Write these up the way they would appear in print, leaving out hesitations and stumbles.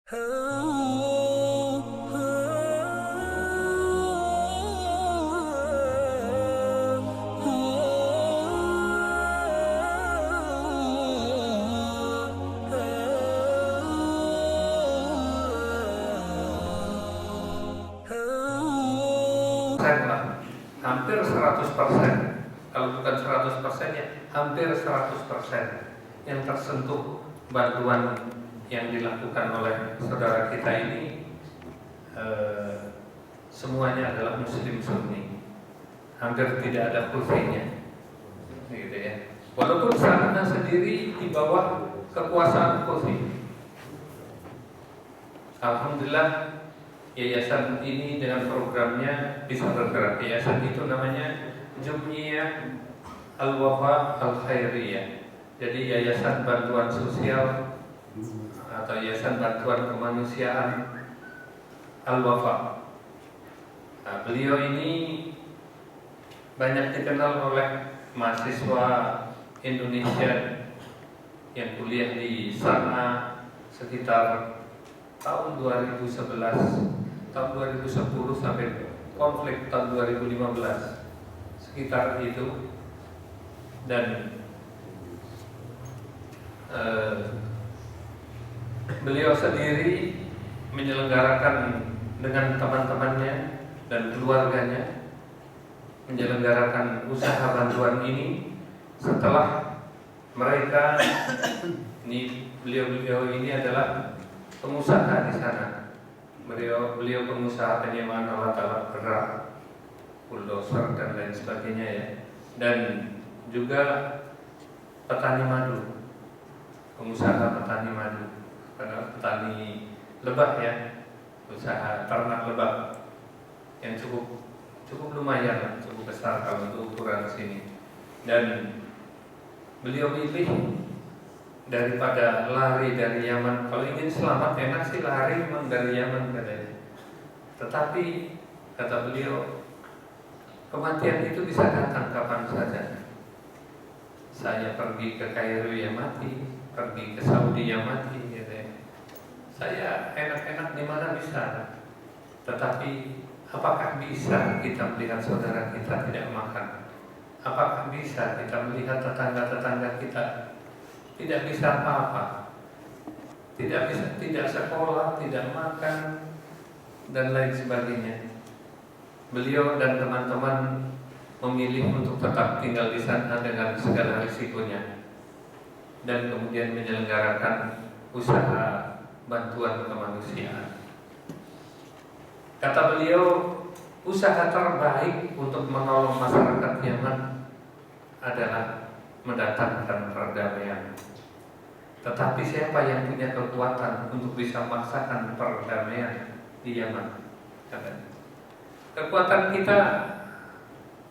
Hampir 100%, kalau bukan 100% ya hampir 100% yang tersentuh bantuan yang dilakukan oleh saudara kita ini semuanya adalah muslim sunni, hampir tidak ada kufrinya gitu ya. Walaupun sana sendiri di bawah kekuasaan kufri, alhamdulillah yayasan ini dengan programnya bisa bergerak. Yayasan itu namanya Jum'iyah Al-Wafa Al-Khairiyah. Jadi yayasan bantuan sosial atau yayasan bantuan kemanusiaan Al-Wafa. Nah, beliau ini banyak dikenal oleh mahasiswa Indonesia yang kuliah di sana sekitar tahun 2011, tahun 2010 sampai konflik tahun 2015 sekitar itu. Dan beliau sendiri menyelenggarakan dengan teman-temannya dan keluarganya menyelenggarakan usaha bantuan ini setelah mereka ini beliau ini adalah pengusaha di sana. Beliau pengusaha penyewaan alat-alat berat, bulldozer dan lain sebagainya ya. Dan juga petani madu, pengusaha petani madu, petani lebah ya, usaha ternak lebah yang cukup lumayan, cukup besar kalau untuk ukuran sini. Dan beliau pilih daripada lari dari Yaman, kalau ingin selamat enak sih lari memang dari Yaman katanya. Tetapi kata beliau, kematian itu bisa datang kapan saja. Saya pergi ke Kairo ya mati, pergi ke Saudi ya mati katanya. Saya enak-enak di mana bisa. Tetapi apakah bisa kita melihat saudara kita tidak makan? Apakah bisa kita melihat tetangga-tetangga kita tidak bisa apa-apa, tidak sekolah, tidak makan dan lain sebagainya? Beliau dan teman-teman memilih untuk tetap tinggal di sana dengan segala risikonya dan kemudian menyelenggarakan usaha bantuan kemanusiaan. Kata beliau, usaha terbaik untuk menolong masyarakat Yaman adalah mendatangkan perdamaian. Tetapi siapa yang punya kekuatan untuk bisa memaksakan perdamaian di Yaman? Kekuatan kita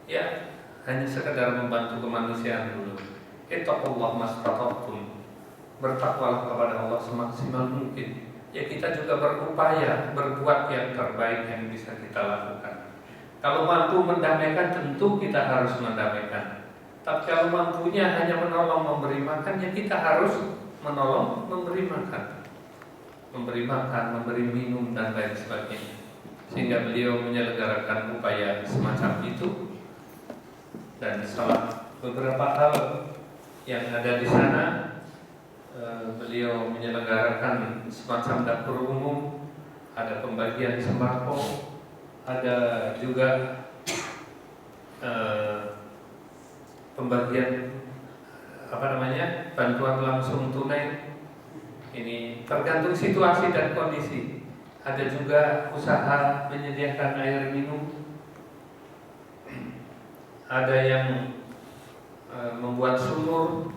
ya hanya sekedar membantu kemanusiaan dulu. Ittaqullah mastata'tum, bertakwalah kepada Allah semaksimal mungkin. Ya kita juga berupaya berbuat yang terbaik yang bisa kita lakukan. Kalau mampu mendamaikan tentu kita harus mendamaikan. Tapi kalau mampunya hanya menolong memberi makan, ya kita harus menolong memberi makan, memberi minum dan lain sebagainya. Sehingga beliau menyelenggarakan upaya semacam itu. Dan salah beberapa hal yang ada di sana, beliau menyelenggarakan semacam dapur umum, ada pembagian sembako, ada juga pembagian bantuan langsung tunai. Ini tergantung situasi dan kondisi. Ada juga usaha menyediakan air minum, ada yang membuat sumur,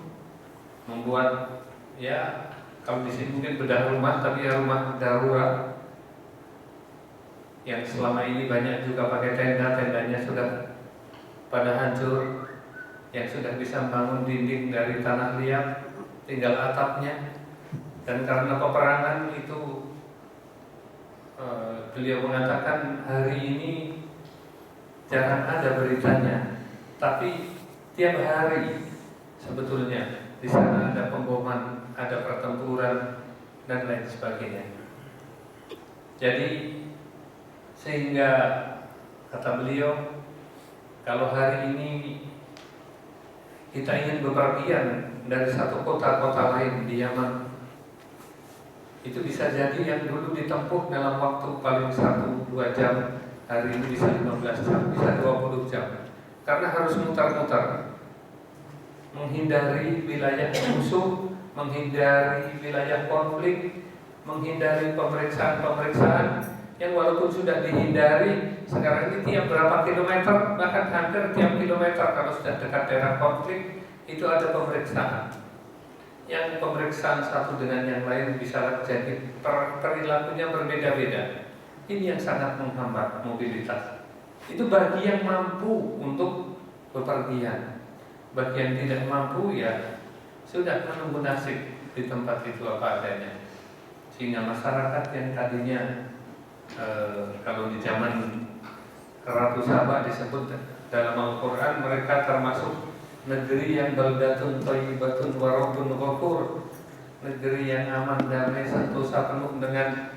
membuat ya kalau di sini mungkin bedah rumah, tapi ya rumah darurat yang selama ini banyak juga pakai tendanya sudah pada hancur. Yang sudah bisa membangun dinding dari tanah liat, tinggal atapnya. Dan karena peperangan itu, beliau mengatakan hari ini jarang ada beritanya, tapi tiap hari sebetulnya di sana ada pemboman, ada pertempuran dan lain sebagainya. Jadi sehingga kata beliau, kalau hari ini kita ingin bepergian dari satu kota-kota lain di Yaman, itu bisa jadi yang dulu ditempuh dalam waktu paling 1-2 jam, hari ini bisa 15 jam, bisa 20 jam, karena harus mutar-mutar menghindari wilayah musuh, menghindari wilayah konflik, menghindari pemeriksaan-pemeriksaan yang walaupun sudah dihindari, sekarang ini tiap berapa kilometer, bahkan hampir tiap kilometer kalau sudah dekat daerah konflik, itu ada pemeriksaan. Yang pemeriksaan satu dengan yang lain bisa jadi perilakunya berbeda-beda. Ini yang sangat menghambat mobilitas. Itu bagi yang mampu untuk bepergian. Bagi yang tidak mampu ya sudah menunggu nasib di tempat itu apa adanya. Sehingga masyarakat yang tadinya kalau di zaman Ratu Saba disebut dalam Al-Quran, mereka termasuk negeri yang baldatun thayyibatun wa rabbun ghafur, negeri yang aman, damai, sentosa, penuh dengan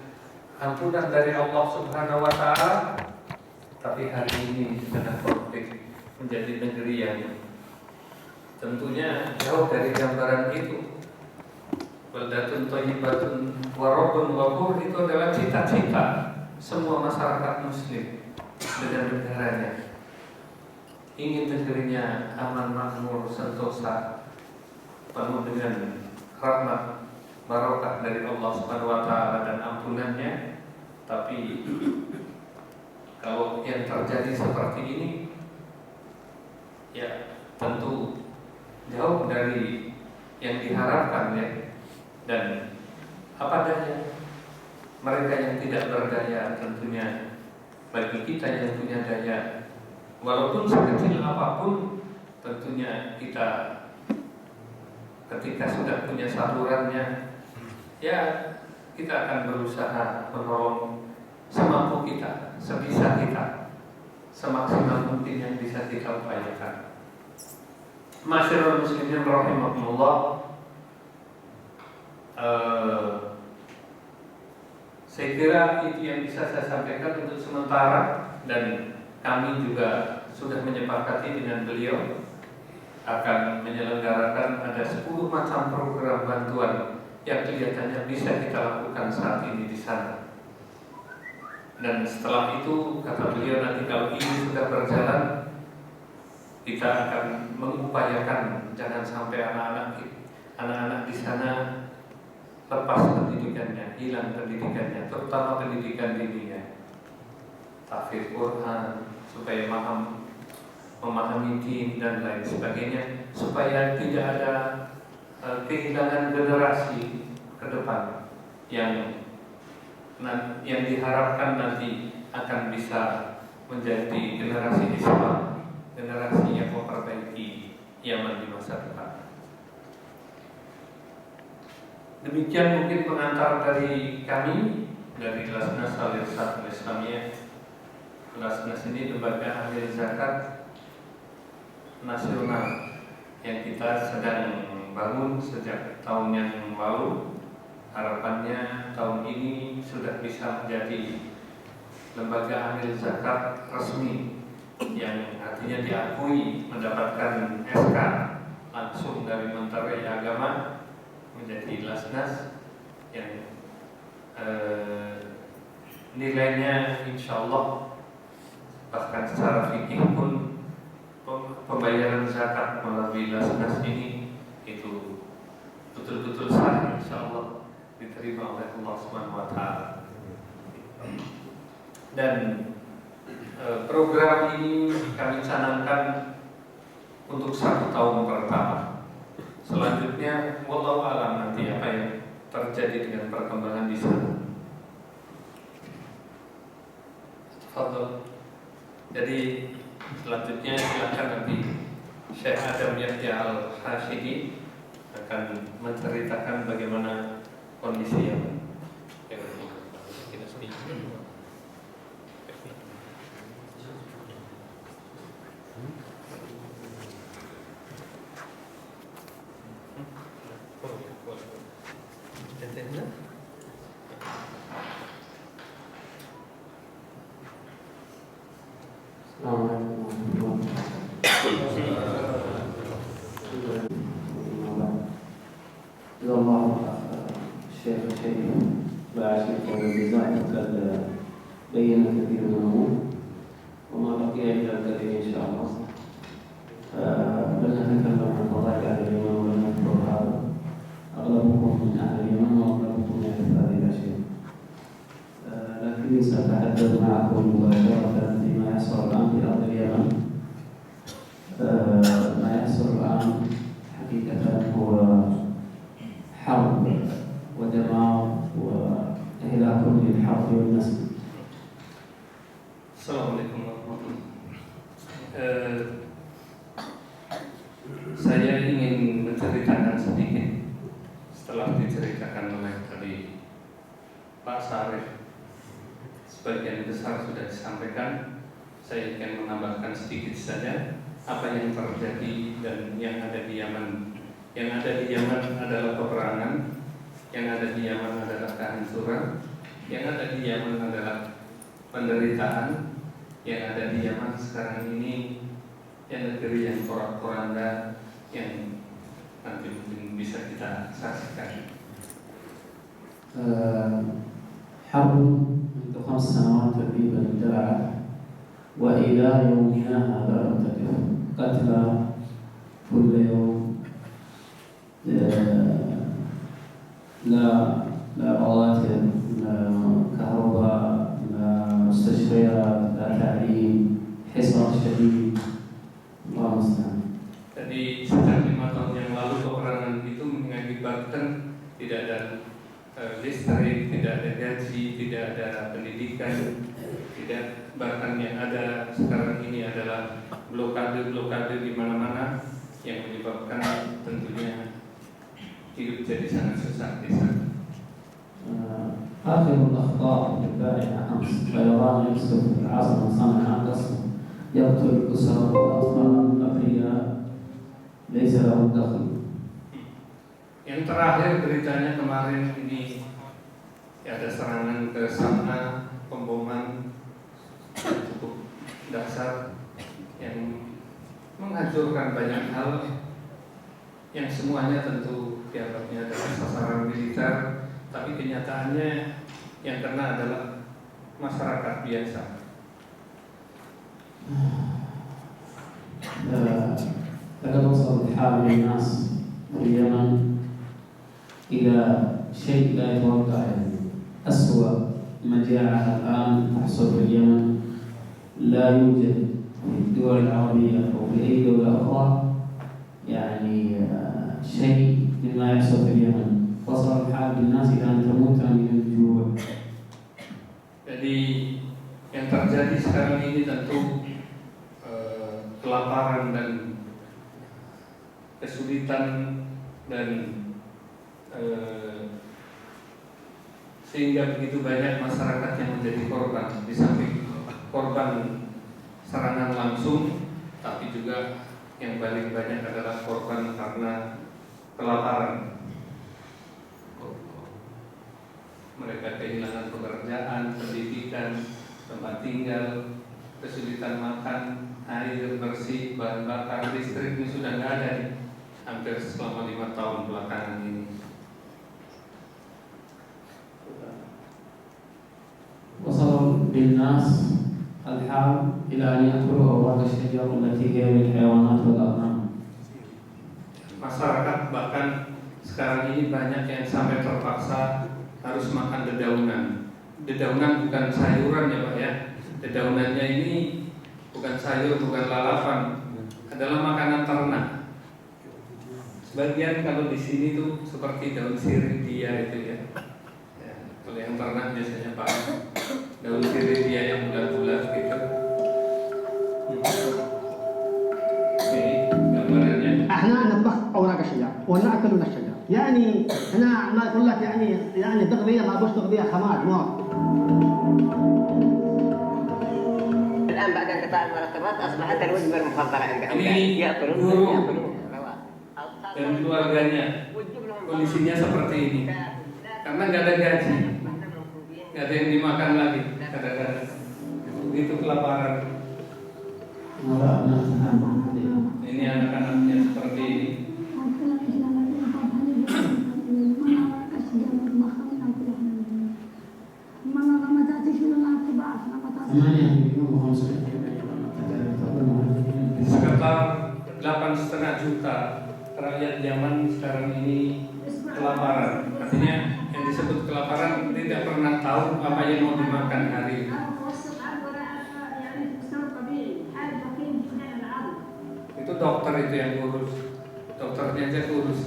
ampunan dari Allah Subhanahu wa Ta'ala. Tapi hari ini dengan konflik menjadi negeri yang tentunya jauh dari gambaran itu. Baldatun thayyibatun wa rabbun ghafur itu adalah cita-cita semua masyarakat muslim dengan negaranya. Ingin negerinya aman, makmur, sentosa, penuh dengan rahmat, barokah dari Allah Subhanahu wa Ta'ala dan ampunannya. Tapi kalau yang terjadi seperti ini, ya tentu jauh dari yang diharapkan ya. Dan apa adanya, mereka yang tidak berdaya tentunya, bagi kita yang punya daya, walaupun sekecil apapun, tentunya kita ketika sudah punya salurannya, ya kita akan berusaha menolong semampu kita, sebisa kita, semaksimal mungkin yang bisa kita upayakan. Masyarul muslimin rahimakumullah, saya kira itu yang bisa saya sampaikan untuk sementara, dan kami juga sudah menyepakati dengan beliau akan menyelenggarakan ada 10 macam program bantuan yang kelihatannya bisa kita lakukan saat ini di sana. Dan setelah itu kata beliau, nanti kalau ini sudah berjalan, kita akan mengupayakan jangan sampai anak-anak di sana lepas pendidikannya, hilang pendidikannya, terutama pendidikan dininya, tahfidz Quran, supaya memahami din dan lain sebagainya, supaya tidak ada kehilangan generasi ke depan yang diharapkan nanti akan bisa menjadi generasi Islam, generasi yang memperbaiki Yaman di masa depan. Demikian mungkin pengantar dari kami dari Lasnas Al-Irsyad Al-Islamiyah. Lasnas ini lembaga amil zakat nasional yang kita sedang bangun sejak tahun yang lalu. Harapannya tahun ini sudah bisa menjadi lembaga amil zakat resmi, yang artinya diakui mendapatkan SK langsung dari Menteri Agama, menjadi Lasnas yang nilainya insya Allah bahkan secara fikih pun pembayaran zakat melalui Lasnas ini itu betul-betul sah, insya Allah diterima oleh Allah Subhanahu wa Ta'ala. Dan program ini kami canangkan untuk 1 tahun pertama. Selanjutnya, wallahu alam nanti apa yang terjadi dengan perkembangan di sana. Fadhol. Jadi selanjutnya silakan nanti Syekh Adam Yahya Al-Hashidi akan menceritakan bagaimana kondisi yang الله الشيخ الشريف باشر والجزاء قد بين كثير من الأمور وما بقي إلا القليل إن شاء الله. لن نتكلم عن فضائل أهل اليمن ولن نذكر هذا، أغلبكم من أهل اليمن وأغلبكم يعرف هذه الأشياء، لكني سأتحدث معكم مباشرة فيما يحصل الآن في أرض اليمن. ما يحصل الآن حقيقة هو حرب ودمار وإهلاك للحرب والنسل. Assalamualaikum warahmatullahi wabarakatuh. Saya ingin menceritakan sedikit setelah diceritakan oleh tadi Pak Sarif. Sebagian besar sudah disampaikan. Saya ingin menambahkan sedikit saja apa yang terjadi dan yang ada di Yaman. Yang ada di Yaman adalah peperangan, yang ada di Yaman adalah kehancuran, yang ada di Yaman adalah penderitaan, yang ada di Yaman sekarang ini yang negeri yang porak-poranda yang nanti mungkin bisa kita saksikan. حرب منذ 5 سنوات تقريبا اندلعت وإلى يومنا هذا لم تقف. قتلى كل يوم، لا رواتب، لا كهرباء، لا مستشفيات، لا تعليم، حصار شديد. الله المستعان. Jadi sejak 5 tahun yang lalu peperangan itu mengakibatkan tidak ada listrik, tidak ada gaji, tidak ada pendidikan, tidak, bahkan yang ada sekarang ini adalah blokade di mana-mana yang menyebabkan tentunya hidup jadi sangat susah di sana. آخر الأخطاء البارحة أمس طيران يقصف العاصمة صنعاء قصف يقتل أسر وأطفال أبرياء ليس لهم دخل. Yang terakhir beritanya kemarin ini ada serangan ke Sanaa, pemboman cukup dasar yang menghancurkan banyak hal yang semuanya tentu dianggapnya adalah sasaran militer, tapi kenyataannya yang kena adalah masyarakat biasa. لقد وصل الحال للناس في اليمن إلى شيء لا يتوقع. أسوأ مجاعة الآن تحصل في اليمن لا يوجد في الدول العربية أو في أي دولة أخرى، يعني شيء مما يحصل في اليمن. وصل الحال بالناس إلى أن تموت من الجوع. Jadi yang terjadi sekarang ini tentu kelaparan dan kesulitan dan sehingga begitu banyak masyarakat yang menjadi korban, di samping korban serangan langsung, tapi juga yang paling banyak adalah korban karena kelaparan. Mereka kehilangan pekerjaan, pendidikan, tempat tinggal, kesulitan makan, air bersih, bahan bakar, listrik ini sudah nggak ada nih, hampir selama 5 tahun belakangan ini. وصل بالناس الحال إلى أن يأكلوا أوراق الشجر التي هي للحيوانات والأغنام. Masyarakat bahkan sekarang ini banyak yang sampai terpaksa harus makan dedaunan. Dedaunan bukan sayuran ya Pak ya. Dedaunannya ini bukan sayur, bukan lalapan, adalah makanan ternak. Sebagian kalau di sini tuh seperti daun sirih dia itu ya. Kalau yang ternak biasanya Pak, daun sirih dia yang bulat-bulat gitu. Ini gambarannya. احنا نطبخ اوراق الشجر وناكل من الشجر، يعني انا ما اقول لك يعني تغذيه ما بوش تغذيه خماد موت. الان بعد انقطاع المرتبات اصبحت الوجبه المفضله عندهم، Ini ياكلون guru dan keluarganya kondisinya seperti ini karena nggak ada gaji, nggak ada yang dimakan lagi kadang-kadang, begitu kelaparan. نتحمل. Ini anak-anaknya seperti ini. Sekitar 8,5 juta rakyat Yaman sekarang ini kelaparan. Artinya yang disebut kelaparan tidak pernah tahu apa yang mau dimakan hari ini. Itu dokter itu yang kurus, dokternya aja kurus.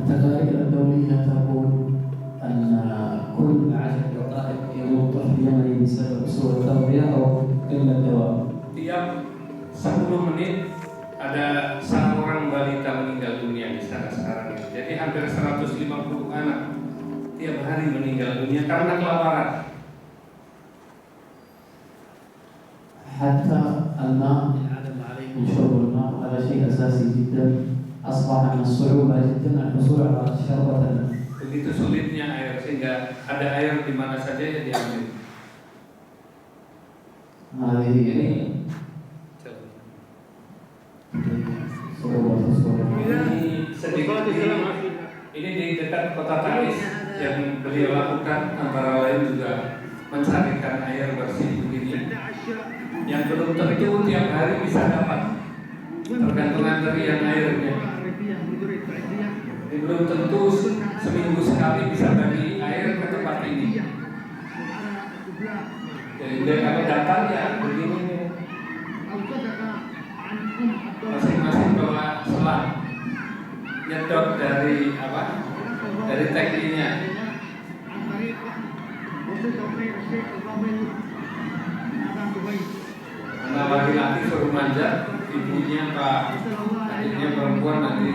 التقارير الدولية تقول أن كل 10 دقائق يموت طفل يمني بسبب سوء التغذية أو قلة دواء. Tiap 10 menit ada seorang balita meninggal dunia di sana sekarang ini. Jadi hampir 150 anak tiap hari meninggal dunia karena kelaparan. حتى الماء العدم عليهم شرب الماء هذا شيء أساسي جدا. أصبح من الصعوبة جدا الحصول على شربة. Begitu sulitnya air sehingga ada air di mana saja yang diambil. هذه صعوبة. Ini sedikit ini di dekat kota Taiz yang beliau lakukan antara lain juga mencarikan air bersih begini yang belum tentu tiap hari bisa dapat, tergantungan dari yang airnya. Belum tentu seminggu sekali bisa bagi air ke tempat ini. Jadi dia kalau datang ya begini nih. Masing-masing bawa selang, nyedot dari apa? Dari tangkinya. Anak laki-laki suruh manjat, ibunya pak, adiknya perempuan nanti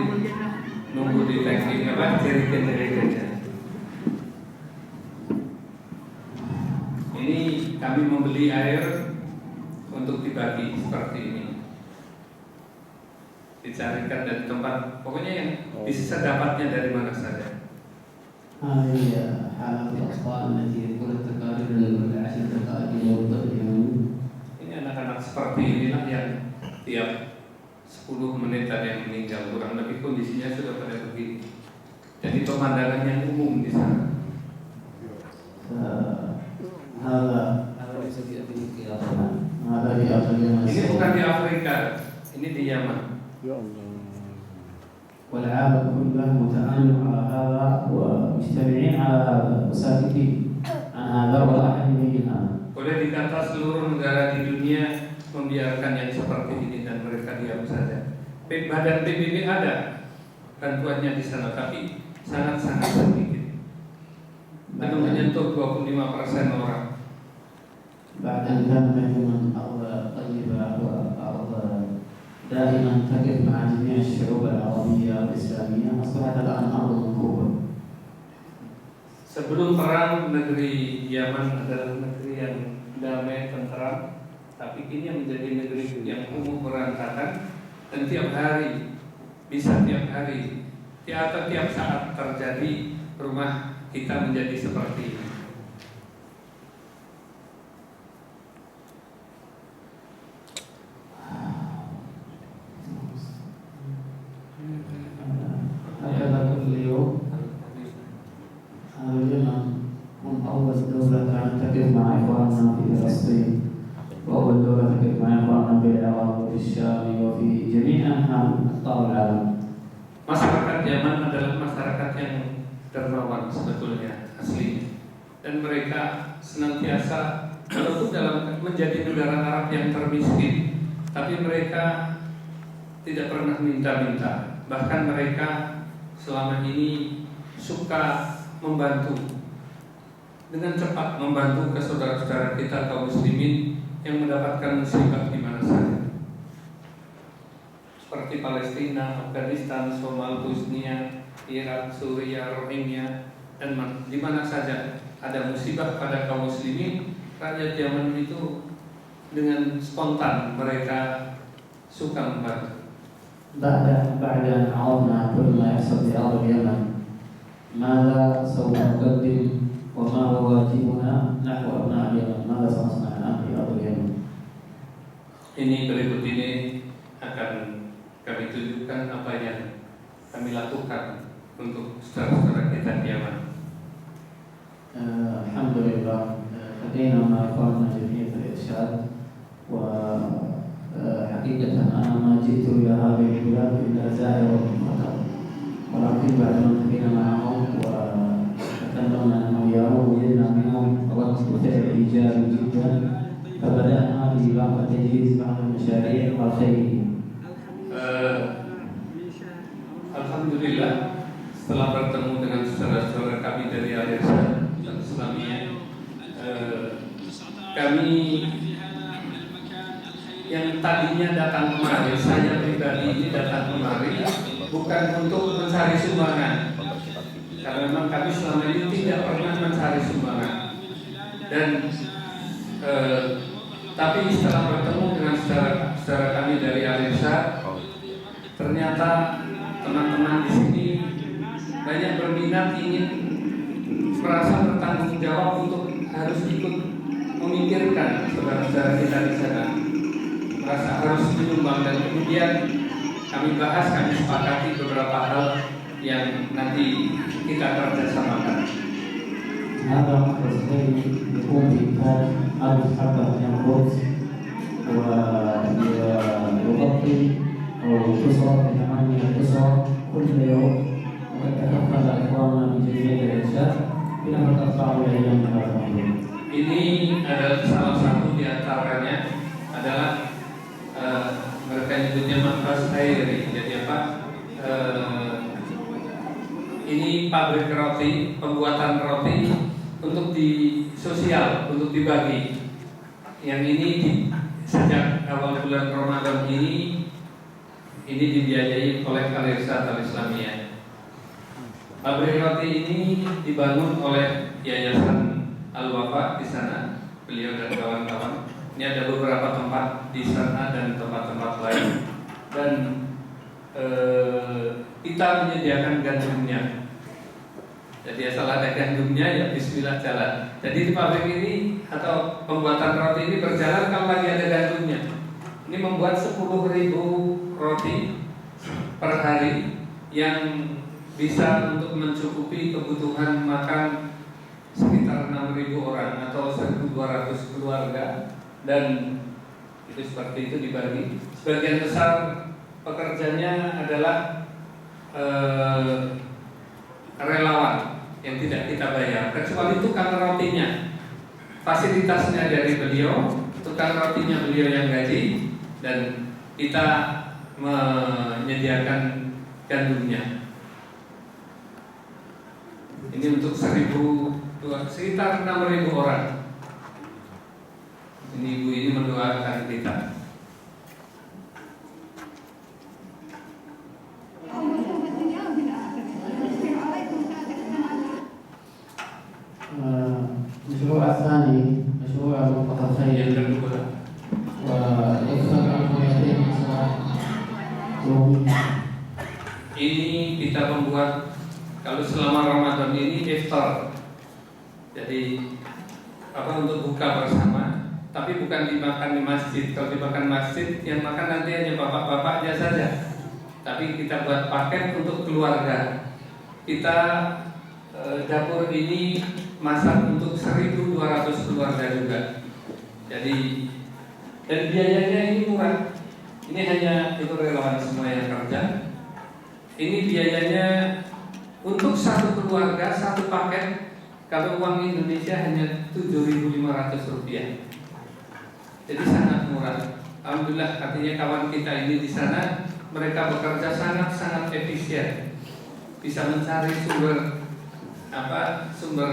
nunggu di tangki apa? Jerigen-jerigennya. Ini kami membeli air untuk dibagi seperti ini. Dicarikan dari tempat, pokoknya yang bisa dapatnya dari mana saja. هذه حالة الأطفال التي يقول التقارير العشر دقائق يموت طفل يمني. Ini anak-anak seperti inilah yang tiap 10 menit ada yang meninggal, kurang lebih kondisinya sudah pada begini. Jadi pemandangan yang umum di sana. هذا ليس في أفريقيا طبعا. هذا في أفريقيا. Ini bukan di Afrika, ini di Yaman. والعالم كله متآمر على هذا ومجتمعين على هذا وساكتين عن هذا ولا أحد يبين هذا. Boleh dikata seluruh negara di dunia membiarkan yang seperti ini dan mereka diam saja. Badan PBB ada bantuannya di sana, tapi sangat-sangat sedikit. Belum menyentuh 25% orang. بعد أن كان بينهم أرض طيبة وأرض دائما تقف مع جميع الشعوب العربية والإسلامية أصبحت الآن أرض منكوبة. Sebelum perang, negeri Yaman adalah negeri yang damai, tentram, tapi kini menjadi negeri yang kumuh berantakan dan tiap hari tiap saat terjadi rumah kita menjadi seperti ini. هكذا كل يوم اليمن هم أول دولة كانت تقف مع إخواننا في فلسطين وأول دولة تقف مع إخواننا في العراق وفي الشام وفي جميع أنحاء أقطار العالم. Masyarakat Yaman adalah masyarakat yang dermawan sebetulnya aslinya, dan mereka senantiasa walaupun dalam menjadi negara Arab yang termiskin, tapi mereka tidak pernah minta-minta. Bahkan mereka selama ini suka membantu dengan cepat, membantu ke saudara-saudara kita kaum muslimin yang mendapatkan musibah di mana saja, seperti Palestina, Afghanistan, Somal, Bosnia, Irak, Suriah, Rohingya, dan di mana saja ada musibah pada kaum muslimin, rakyat Yaman itu dengan spontan mereka suka membantu. بعد أن عرضنا كل ما يحصل في أرض اليمن ماذا سوف نقدم وما هو واجبنا نحو أبناء اليمن ماذا سنصنع الآن في أرض اليمن. Ini berikut ini akan kami tunjukkan apa yang kami lakukan untuk saudara-saudara kita di Yaman. الحمد لله لدينا ما إخواننا جميع في الإرشاد وحقيقة أنا ما جئت إلى هذه البلاد إلا زائر فقط ولكن بعد ما التقينا معهم وتكلمنا أنا وياهم وجدنا منهم رد فعل إيجابي جدا فبدأنا ببعض تجهيز بعض المشاريع الخيرية. Alhamdulillah setelah bertemu dengan saudara-saudara kami dari Al-Irsyad dan Islamiyah, kami yang tadinya datang kemari, saya pribadi ini datang kemari bukan untuk mencari sumbangan, karena memang kami selama ini tidak pernah mencari sumbangan, dan tapi setelah bertemu dengan saudara kami dari Al-Irsyad, ternyata teman-teman di sini banyak berminat, ingin merasa bertanggung jawab untuk harus ikut memikirkan saudara-saudara kita di sana, merasa harus menyumbang, dan kemudian kami bahas, kami sepakati beberapa hal yang nanti kita kerjasamakan. هذا مخرج خيري يقوم بإنتاج 1000 حبة من الرز ويغطي أو كسرة بثمانية كسرة كل يوم، وقد تكفل إخواننا من جميع الإرشاد بأن ترفعوا أيام هذا الموضوع. Ini adalah salah satu di antaranya adalah mereka nyebutnya makras khairi. Jadi apa? Ini pabrik roti, pembuatan roti untuk di sosial, untuk dibagi. Yang ini sejak awal bulan Ramadan ini dibiayai oleh Al-Irsyad Al-Islamiyah. Pabrik roti ini dibangun oleh Yayasan Al-Wafa di sana, beliau dan kawan-kawan. Ini ada beberapa tempat di sana dan tempat-tempat lain, dan kita menyediakan gandumnya. Jadi asal ada gandumnya ya bismillah jalan. Jadi di pabrik ini atau pembuatan roti ini berjalan kalau lagi ada gandumnya. Ini membuat 10.000 roti per hari yang bisa untuk mencukupi kebutuhan makan sekitar 6.000 orang atau 1.200 keluarga, dan itu seperti itu dibagi. Sebagian besar pekerjanya adalah relawan yang tidak kita bayar, kecuali tukang rotinya, fasilitasnya dari beliau, tukang rotinya beliau yang gaji, dan kita menyediakan gandumnya. Ini untuk sekitar 6.000 orang. Ini ibu ini mendoakan kita. المشروع الثاني مشروع المنطقة Yang الخيري kedua, ويكثر عنه 200 مصنع يوميا. ini kita membuat, kalau selama Ramadan ini iftar. Jadi untuk buka bersama, tapi bukan dimakan di masjid. Kalau dimakan masjid, yang makan nanti hanya bapak-bapaknya saja. Tapi kita buat paket untuk keluarga. Kita dapur ini masak untuk 1.200 keluarga juga. Jadi, dan biayanya ini murah. Ini hanya itu relawan semua yang kerja. Ini biayanya untuk satu keluarga, satu paket, kalau uang Indonesia hanya 7.500 rupiah. Jadi sangat murah. Alhamdulillah, artinya kawan kita ini di sana, mereka bekerja sangat-sangat efisien, bisa mencari sumber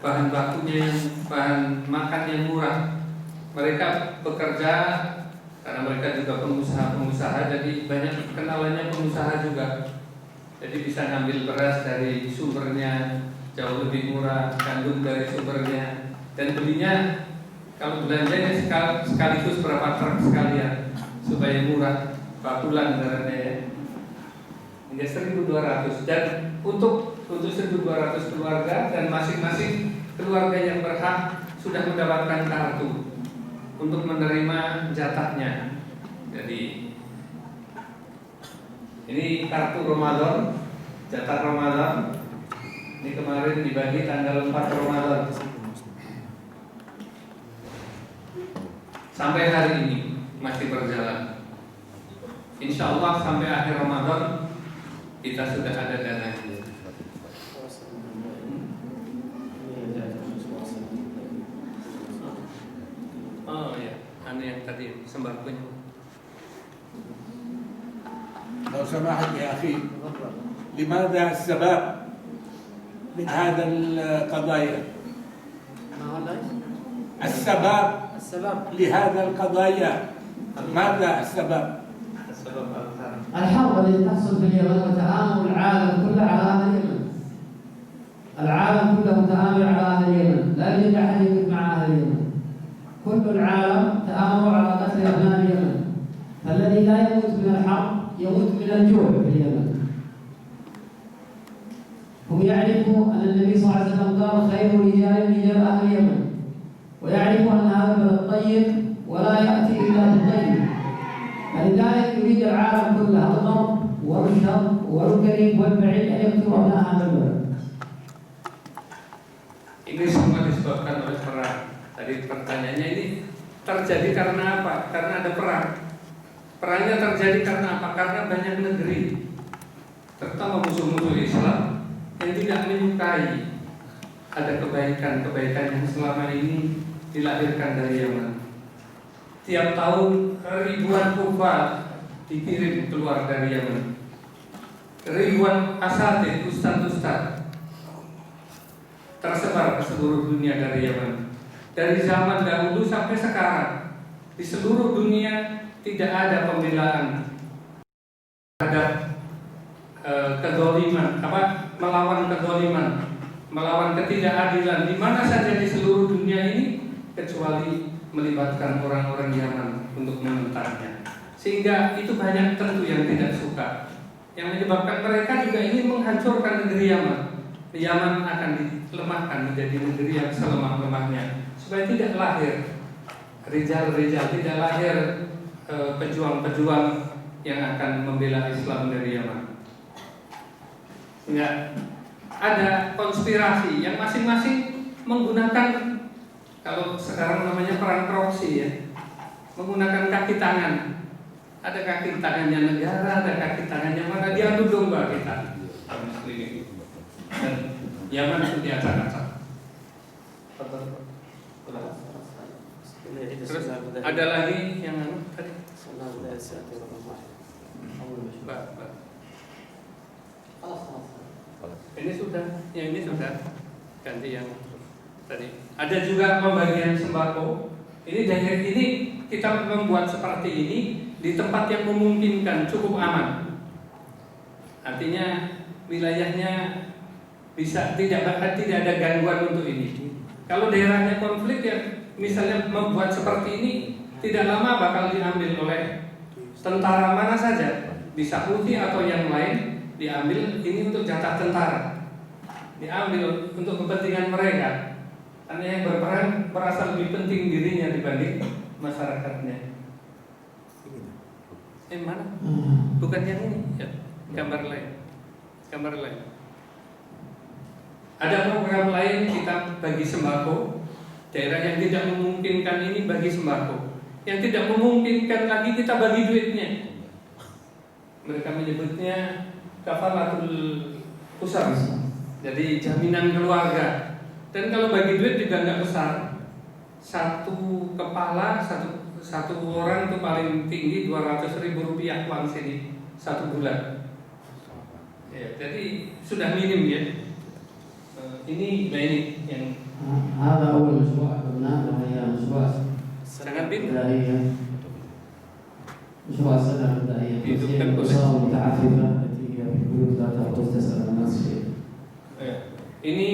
bahan bakunya, yang bahan makan yang murah. Mereka bekerja karena mereka juga pengusaha-pengusaha, jadi banyak kenalannya pengusaha juga. Jadi bisa ngambil beras dari sumbernya jauh lebih murah, gandum dari sumbernya, dan belinya kalau belanjanya sekaligus berapa truk sekalian supaya murah, bakulan darahnya ya. Hingga 1.200, dan untuk 1.200 keluarga, dan masing-masing keluarga yang berhak sudah mendapatkan kartu untuk menerima jatahnya. Jadi ini kartu Ramadan, jatah Ramadan. Ini kemarin dibagi tanggal 4 Ramadan. Sampai hari ini masih berjalan. Insya Allah sampai akhir Ramadan kita sudah ada dananya. Oh ya, anu yang tadi sembakonya. لو سمحت يا أخي، لماذا السبب من هذا القضايا؟ السبب لهذا القضايا ماذا السبب؟ الحرب التي تحصل في اليمن وتآمر العالم كله على أهل اليمن. العالم كله متآمر على أهل اليمن، لا يوجد أحد يموت مع أهل اليمن. كل العالم تآمر على قتل أبناء اليمن، فالذي لا يموت من الحرب يموت من الجوع في اليمن. هم يعرفوا أن النبي صلى الله عليه وسلم قال خير رجال أهل اليمن، ويعرفوا أن هذا البلد طيب ولا يأتي إلا بالطيب، فلذلك يريد العالم كله الغرب والشرق والقريب والبعيد أن يقتلوا أبناء هذا البلد. Ini semua disebabkan oleh perang. Tadi pertanyaannya ini terjadi karena apa? Karena ada perang. Perangnya terjadi karena apa? Karena banyak negeri, terutama musuh-musuh Islam yang tidak menyukai ada kebaikan-kebaikan yang selama ini dilahirkan dari Yaman. Tiap tahun ribuan kufar dikirim keluar dari Yaman. Ribuan asatid, ustaz-ustaz tersebar ke seluruh dunia dari Yaman. Dari zaman dahulu sampai sekarang, di seluruh dunia tidak ada pembelaan terhadap kezaliman, melawan kezaliman, melawan ketidakadilan di mana saja di seluruh dunia ini, kecuali melibatkan orang-orang Yaman untuk menentangnya. Sehingga itu banyak tentu yang tidak suka, yang menyebabkan mereka juga ingin menghancurkan negeri Yaman. Yaman akan dilemahkan menjadi negeri yang selemah-lemahnya, supaya tidak lahir rijal-rijal, tidak lahir pejuang-pejuang yang akan membela Islam dari Yaman. Sehingga ada konspirasi yang masing-masing menggunakan, kalau sekarang namanya perang proksi ya, menggunakan kaki tangan. Ada kaki tangannya negara, ada kaki tangannya mana, diadu domba kita. Dan Yaman itu diacak-acak. Terus ada lagi yang tadi. Ini sudah, yang ini sudah ganti yang tadi. Ada juga pembagian sembako. Ini dari ini kita membuat seperti ini di tempat yang memungkinkan, cukup aman. Artinya wilayahnya bisa tidak ada gangguan untuk ini. Kalau daerahnya konflik ya, misalnya membuat seperti ini, tidak lama bakal diambil oleh tentara mana saja, bisa Houthi atau yang lain, diambil ini untuk jatah tentara, diambil untuk kepentingan mereka. Karena yang berperang merasa lebih penting dirinya dibanding masyarakatnya. Mana? Bukan yang ini, ya, gambar lain. Ada program lain kita bagi sembako. Daerah yang tidak memungkinkan ini bagi sembako. Yang tidak memungkinkan lagi kita bagi duitnya. Mereka menyebutnya kafalatul usar, jadi jaminan keluarga. Dan kalau bagi duit juga nggak besar. Satu kepala, satu orang itu paling tinggi 200.000 rupiah uang sini satu bulan. Ya, jadi sudah minim ya. Ini yang هذا أول مشروع قلنا وهي مشروع sangat pintar. ابتدائية. مشروع السنة الابتدائية Itu توزيع kan الأسر المتعففة التي هي في بيوت لا تخرج تسأل الناس شيء. Ini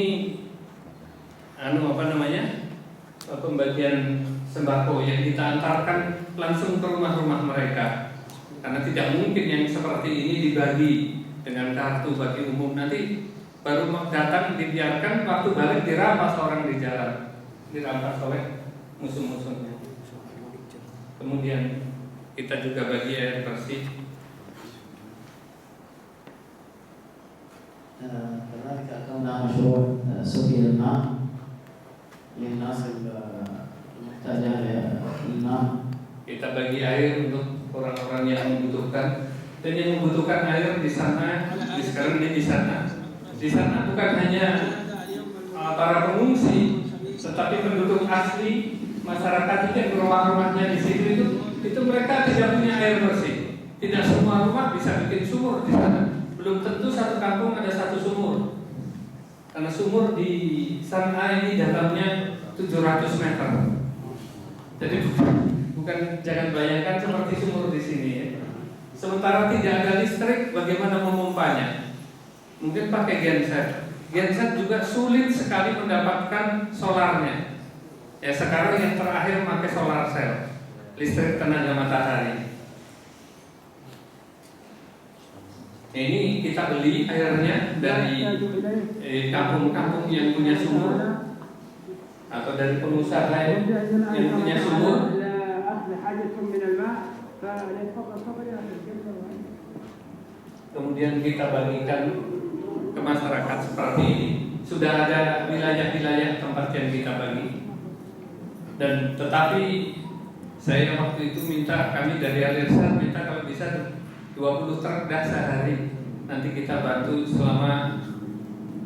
pembagian sembako yang kita antarkan langsung ke rumah-rumah mereka. Karena tidak mungkin yang seperti ini dibagi dengan kartu bagi umum, nanti baru datang dibiarkan, waktu balik dirampas orang di jalan, dirampas oleh musuh-musuhnya. Kemudian kita juga bagi air bersih. كذلك أقمنا مشروع سقي الماء للناس المحتاجة للماء. Kita bagi air untuk orang-orang yang membutuhkan, dan yang membutuhkan air di sana, sekarang ini di sana. Di sana bukan hanya para pengungsi, tetapi penduduk asli, masyarakat yang rumah-rumahnya di situ itu mereka tidak punya air bersih. Tidak semua rumah bisa bikin sumur di sana. Belum tentu satu kampung ada satu sumur. Karena sumur di sana ini dalamnya 700 meter. Jadi bukan, jangan bayangkan seperti sumur di sini ya. Sementara tidak ada listrik, bagaimana memompanya? Mungkin pakai genset. Genset juga sulit sekali mendapatkan solarnya. Ya sekarang yang terakhir pakai solar cell, listrik tenaga matahari. Ini kita beli airnya dari kampung-kampung yang punya sumur atau dari pengusaha yang punya sumur. Kemudian kita bagikan ke masyarakat seperti ini. Sudah ada wilayah-wilayah tempat yang kita bagi. Dan tetapi saya waktu itu kami dari Al-Irsyad minta kalau bisa 20 truk dah sehari. Nanti kita bantu selama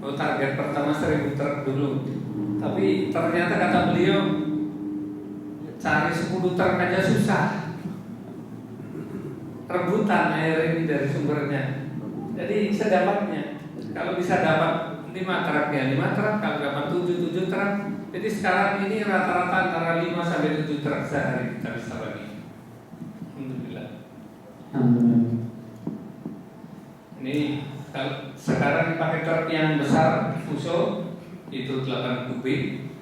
target pertama 1000 truk dulu. Tapi ternyata kata beliau cari 10 truk aja susah. Rebutan air ini dari sumbernya. Jadi sedapatnya. Kalau bisa dapat 5 truk ya 5 truk, kalau dapat 7 truk. Jadi sekarang ini rata-rata antara 5 sampai 7 truk sehari kita bisa bagi. Alhamdulillah. Ini kalau sekarang pakai truk yang besar, Fuso itu 8 kubik.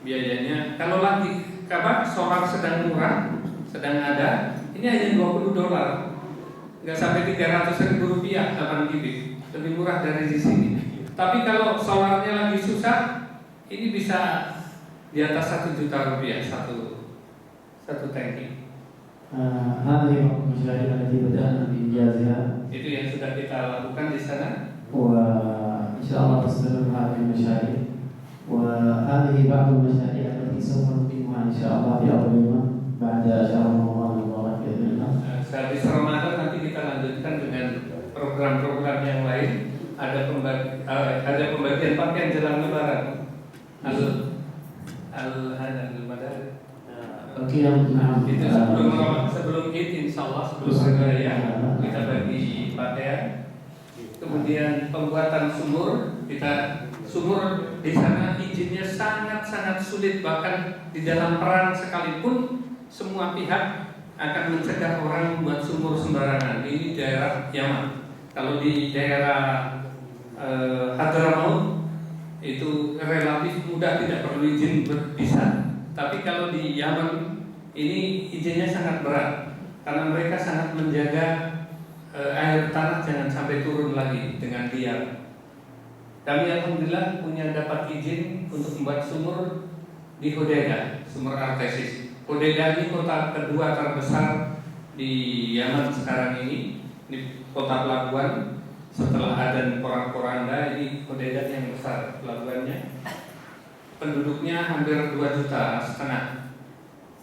Biayanya kalau lagi solar sedang murah, sedang ada, ini hanya $20, nggak sampai 300.000 rupiah 8 kubik, lebih murah dari di sini. Tapi kalau solarnya lagi susah, ini bisa di atas 1 juta rupiah satu tangki. هذه بعض المشاريع التي بدأنا بإنجازها. Itu yang sudah kita lakukan di sana. وإن شاء الله تستمر هذه المشاريع. وهذه بعض المشاريع التي سوف نقيمها إن شاء الله في أرضنا بعد شهر رمضان المبارك بإذن الله. Sehabis Ramadan nanti kita lanjutkan dengan program-program yang lain. Ada pembagian pakaian jelang Lebaran. Al-Madar. Itu sebelum Id, insya Allah sebelum Hari Raya kita bagi pakaian. Kemudian pembuatan sumur, sumur di sana izinnya sangat-sangat sulit, bahkan di dalam perang sekalipun semua pihak akan mencegah orang membuat sumur sembarangan. Ini daerah Yaman. Kalau di daerah Hadramaut itu relatif mudah, tidak perlu izin berpisah. Tapi kalau di Yaman ini izinnya sangat berat karena mereka sangat menjaga air tanah jangan sampai turun lagi dengan liar. Kami alhamdulillah punya dapat izin untuk membuat sumur di Hodeidah, sumur artesis. Hodeidah ini kota kedua terbesar di Yaman sekarang ini kota pelabuhan. Setelah Adan Porak-Poranda, ini Hodeidah yang besar pelabuhannya. Penduduknya hampir 2,5 juta,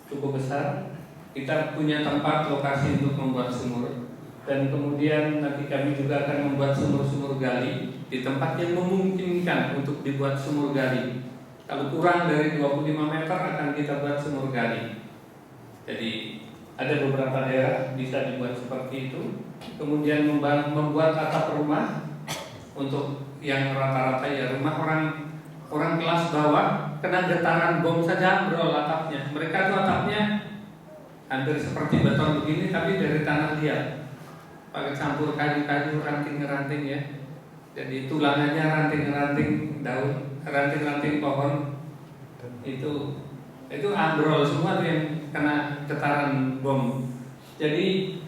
cukup besar. Kita punya tempat lokasi untuk membuat sumur, dan kemudian nanti kami juga akan membuat sumur-sumur gali di tempat yang memungkinkan untuk dibuat sumur gali. Kalau kurang dari 25 meter akan kita buat sumur gali. Jadi ada beberapa daerah bisa dibuat seperti itu. Kemudian membuat atap rumah untuk yang rata-rata ya rumah orang kelas bawah kena getaran bom saja ambrol atapnya. Mereka tuh atapnya hampir seperti beton begini tapi dari tanah liat, pakai campur kayu-kayu ranting-ranting ya. Jadi tulangannya ranting-ranting daun, ranting-ranting pohon itu ambrol semua tuh yang kena getaran bom. Jadi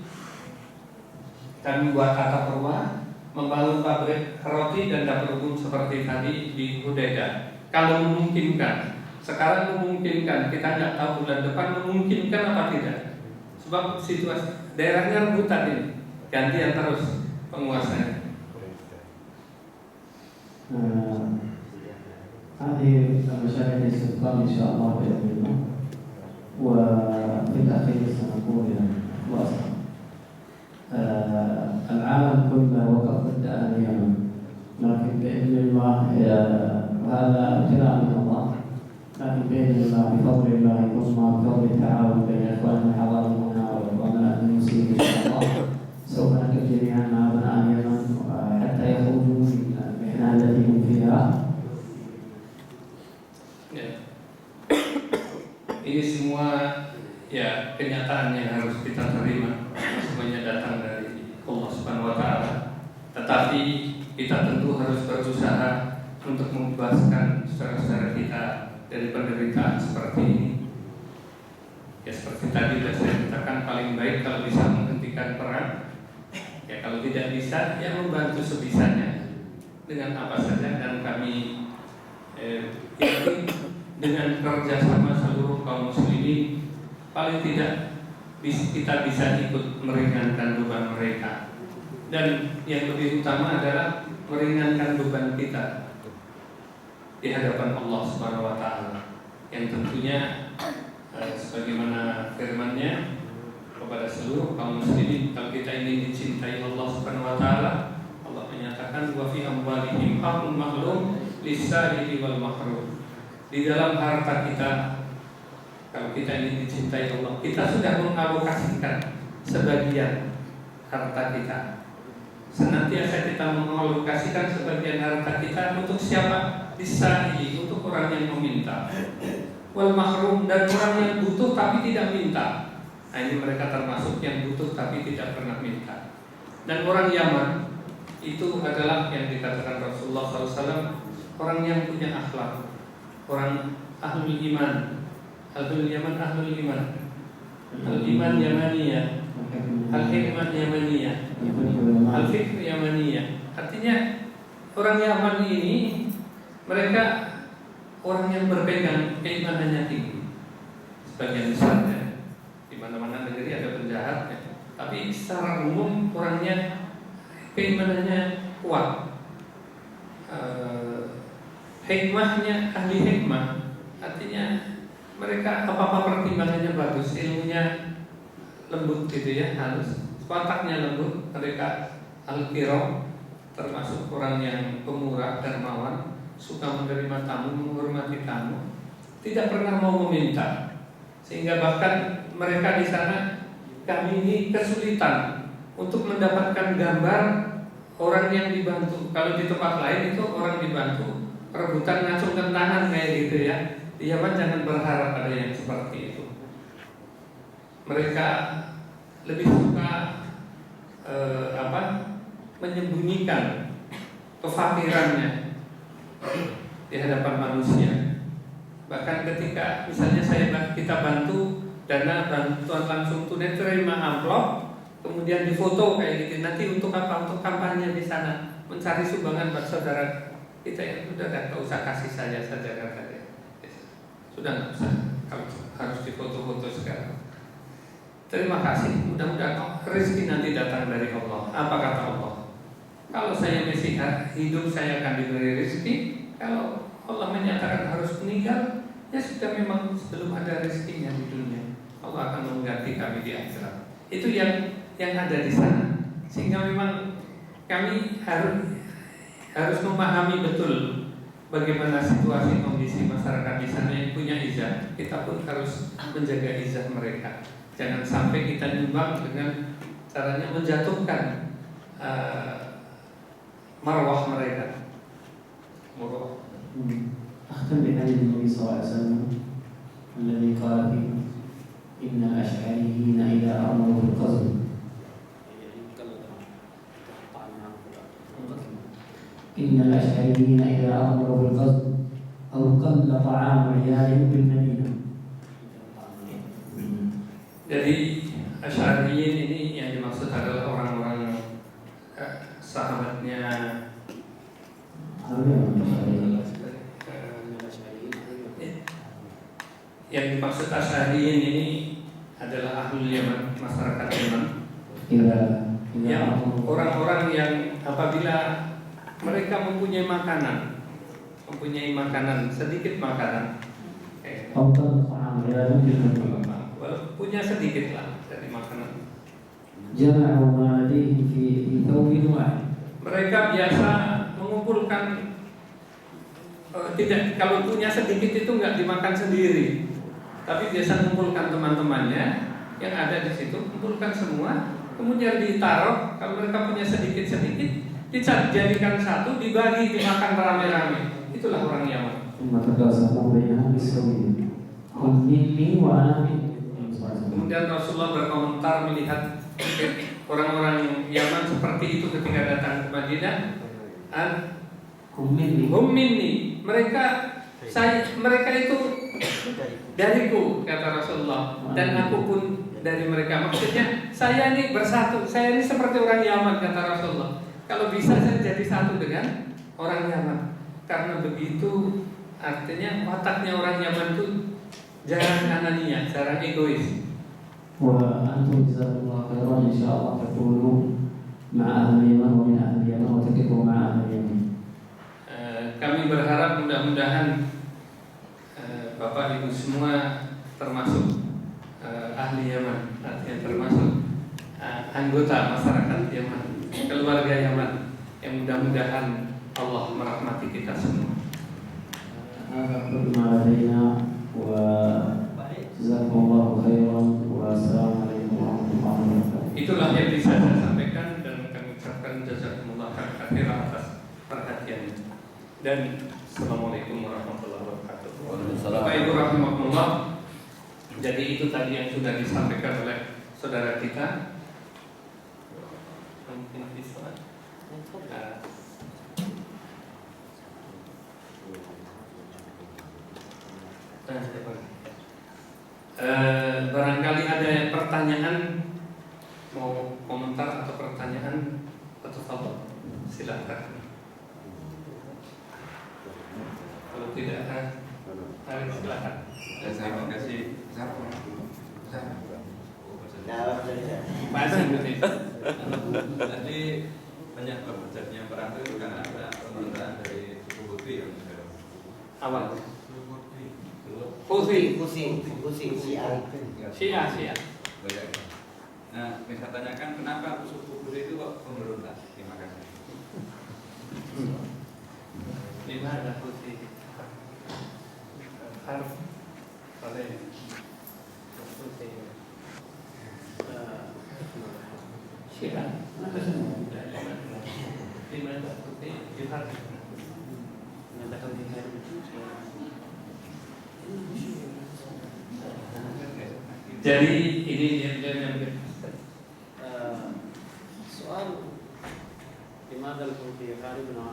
kami buat atap rumah, membangun pabrik roti dan dapur umum seperti tadi di Hudaida. Kalau memungkinkan, sekarang memungkinkan, kita nggak tahu bulan depan memungkinkan apa tidak. Sebab situasi daerahnya rebutan ini, gantian terus penguasanya. هذه المشاهد الاستقامة إن شاء الله بإذن الله. وفي الأخير سنقول خلاصة العالم كله وقف ضد أهل اليمن، لكن بإذن الله هذا ابتلاء من الله، لكن بإذن الله بفضل الله ثم بفضل التعاون بين إخواننا الحضاريين وإخواننا المسلمين إن شاء الله سوف نقف جميعا مع أبناء اليمن حتى يخرجوا من المحنة التي هم فيها. Ini semua ya kenyataan yang harus kita terima, semuanya datang dari Allah Subhanahu wa taala. Tetapi kita tentu harus berusaha untuk membebaskan saudara-saudara kita dari penderitaan seperti ini. Ya seperti tadi sudah saya katakan, paling baik kalau bisa menghentikan perang. Ya kalau tidak bisa, ya membantu sebisanya dengan apa saja, dan kami yakin dengan kerjasama seluruh kaum muslimin paling tidak kita bisa ikut meringankan beban mereka, dan yang lebih utama adalah meringankan beban kita di hadapan Allah Subhanahu wa taala, yang tentunya sebagaimana firman-Nya kepada seluruh kaum muslimin, kalau kita ingin dicintai Allah Subhanahu wa taala, Allah menyatakan wa fi amwalihim haqqun ma'lum lis-sa'ili wal mahrum. Di dalam harta kita, kalau kita ingin dicintai Allah, kita sudah mengalokasikan sebagian harta kita. Senantiasa kita mengalokasikan sebagian harta kita untuk siapa? Disai, untuk orang yang meminta. Wal mahrum, dan orang yang butuh tapi tidak minta. Nah, ini mereka termasuk yang butuh tapi tidak pernah minta. Dan orang Yaman itu adalah yang dikatakan Rasulullah SAW, orang yang punya akhlak, orang ahlul iman. Ahlul Yaman, ahlul iman. Al-iman Yamaniyah, al-hikmah Yamaniyah, al-fikr Yamaniyah. Artinya orang Yaman ini, mereka orang yang berpegang keimanannya tinggi. Sebagian besarnya, di mana-mana negeri ada penjahatnya, tapi secara umum orangnya keimanannya kuat. Hikmahnya ahli hikmah, artinya mereka apa-apa pertimbangannya bagus, ilmunya lembut gitu ya, halus, wataknya lembut. Mereka al-kiram, termasuk orang yang pemurah, dermawan, suka menerima tamu, menghormati tamu, tidak pernah mau meminta. Sehingga bahkan mereka di sana, kami ini kesulitan untuk mendapatkan gambar orang yang dibantu. Kalau di tempat lain itu orang dibantu rebutan ngacungkan tangan kayak gitu ya. Di Yaman jangan berharap ada yang seperti itu. Mereka lebih suka menyembunyikan kefakirannya di hadapan manusia. Bahkan ketika misalnya kita bantu dana bantuan langsung tunai, terima amplop, kemudian difoto kayak gitu. Nanti untuk apa? Untuk kampanye di sana, mencari sumbangan buat saudara kita yang sudah nggak usah kasih saya saja katanya. Sudah nggak usah, kalau harus difoto-foto sekarang. Terima kasih, mudah-mudahan rezeki nanti datang dari Allah. Apa kata Allah? Kalau saya masih hidup, saya akan diberi rezeki. Kalau Allah menyatakan harus meninggal, ya sudah, memang belum ada rezekinya di dunia. Allah akan mengganti kami di akhirat. Itu yang ada di sana. Sehingga memang kami harus memahami betul bagaimana situasi kondisi masyarakat di sana yang punya izah. Kita pun harus menjaga izah mereka. Jangan sampai kita nyumbang dengan caranya menjatuhkan marwah mereka. Marwah. أختم بحديث النبي صلى الله عليه وسلم الذي قال فيه إن الأشعريين إذا أمروا بالقصد إن الأشعريين إذا أمروا بالقصد أو قل طعام عيالهم بالمدينة. Jadi Asy'ariyin ini yang dimaksud adalah orang-orang sahabatnya namanya yang dimaksud Asy'ariyin ini adalah ahlul Yaman, masyarakat Yaman. Yang orang-orang yang apabila mereka mempunyai makanan sedikit makanan, punya sedikit lah dari makanan. Mereka biasa mengumpulkan, tidak, kalau punya sedikit itu nggak dimakan sendiri, tapi biasa mengumpulkan teman-temannya yang ada di situ, kumpulkan semua, kemudian ditaruh. Kalau mereka punya sedikit-sedikit, dijadikan satu, dibagi, dimakan rame-rame. Itulah orang Yaman. Kemudian Rasulullah berkomentar melihat orang-orang Yaman seperti itu ketika datang ke Madinah. Hum minni, mereka itu dariku, kata Rasulullah, dan aku pun dari mereka. Maksudnya saya ini bersatu, saya ini seperti orang Yaman, kata Rasulullah. Kalau bisa saya jadi satu dengan orang Yaman. Karena begitu, artinya wataknya orang Yaman itu jarang anania, jarang egois. وأنتم جزاكم الله خيرا إن شاء الله تكونوا مع أهل اليمن ومن أهل اليمن وتقفوا مع أهل اليمن. Kami berharap mudah-mudahan Bapak Ibu semua termasuk ahli Yaman, artinya termasuk anggota masyarakat Yaman, keluarga Yaman, yang mudah-mudahan Allah merahmati kita semua. Itulah yang bisa saya sampaikan, dan kami ucapkan jazakumullah khairan atas perhatiannya. Dan assalamualaikum warahmatullahi wabarakatuh. Bapak Ibu rahimakumullah. Jadi itu tadi yang sudah disampaikan oleh saudara kita. Mungkin bisa. Barangkali ada pertanyaan, mau komentar atau pertanyaan, atau apa? Silakan. Kalau tidak, mari silakan. Terima kasih. Bahasa Indonesia. Tadi penyebab terjadinya perang itu karena ada pemerintahan dari suku Huthi yang Awal. Pusing, Syiah. Nah, bisa tanyakan kenapa suku Huthi itu kok pemberontak? Terima kasih. Di mana Huthi? Harf oleh Huthi. Syiah. Di mana Huthi? Di Harf. Jadi ini yang سؤال لماذا الحوثي يحاربنا؟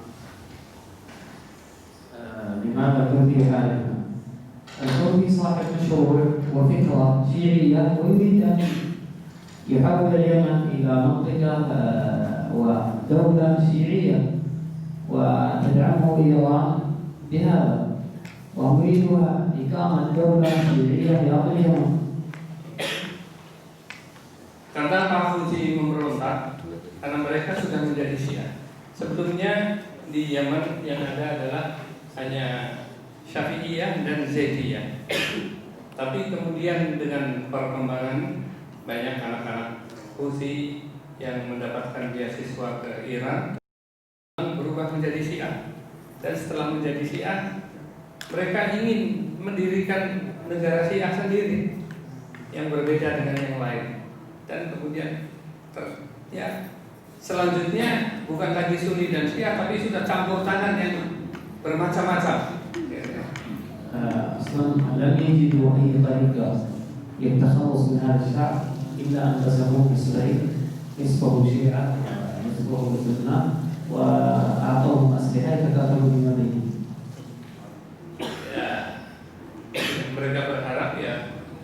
لماذا الحوثي يحاربنا؟ الحوثي صاحب مشروع وفكرة شيعية ويريد أن يحول اليمن إلى منطقة ودولة شيعية وتدعمه إيران بهذا، وهم يريدون إقامة دولة شيعية في أرض اليمن. Karena Pak Houthi memberontak karena mereka sudah menjadi Syiah. Sebelumnya di Yaman yang ada adalah hanya Syafi'iyah dan Zaidiyah. Tapi kemudian dengan perkembangan banyak anak-anak Houthi yang mendapatkan beasiswa ke Iran berubah menjadi Syiah. Dan setelah menjadi Syiah, mereka ingin mendirikan negara Syiah sendiri yang berbeda dengan yang lain. Dan kemudian selanjutnya bukan lagi Sunni dan Syiah, tapi sudah campur tangan yang bermacam-macam. أصلا لم يجدوا أي طريقة للتخلص من هذا الشعب إلا أن قسموه نصفين، نصفه شيعة ونصفه سنة، وأعطوهم أسلحة فقاتلوا بمدينة. Mereka berharap ya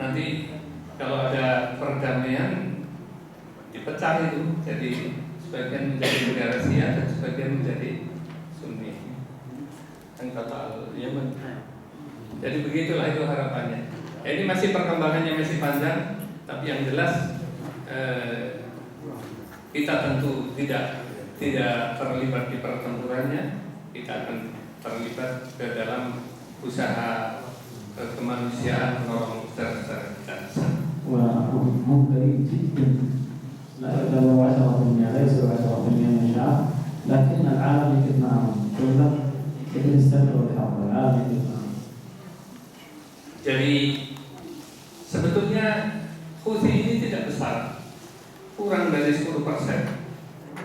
nanti kalau ada perdamaian dipecah itu, jadi sebagian menjadi negara Syiah dan sebagian sebagian menjadi Sunni. Yang kata Yaman. Jadi begitulah itu harapannya. Ini masih perkembangannya masih panjang, tapi yang jelas kita tentu tidak terlibat di pertempurannya. Kita akan terlibat ke dalam usaha kemanusiaan menolong saudara-saudara kita. وهم بعيد جدا لا يعتبر 10% ليس 10% من الشعب لكن العالم يقف معهم كله يقدر يستمر الحرب العالم يقف معهم. Jadi sebetulnya Houthi ini tidak besar, kurang dari 10%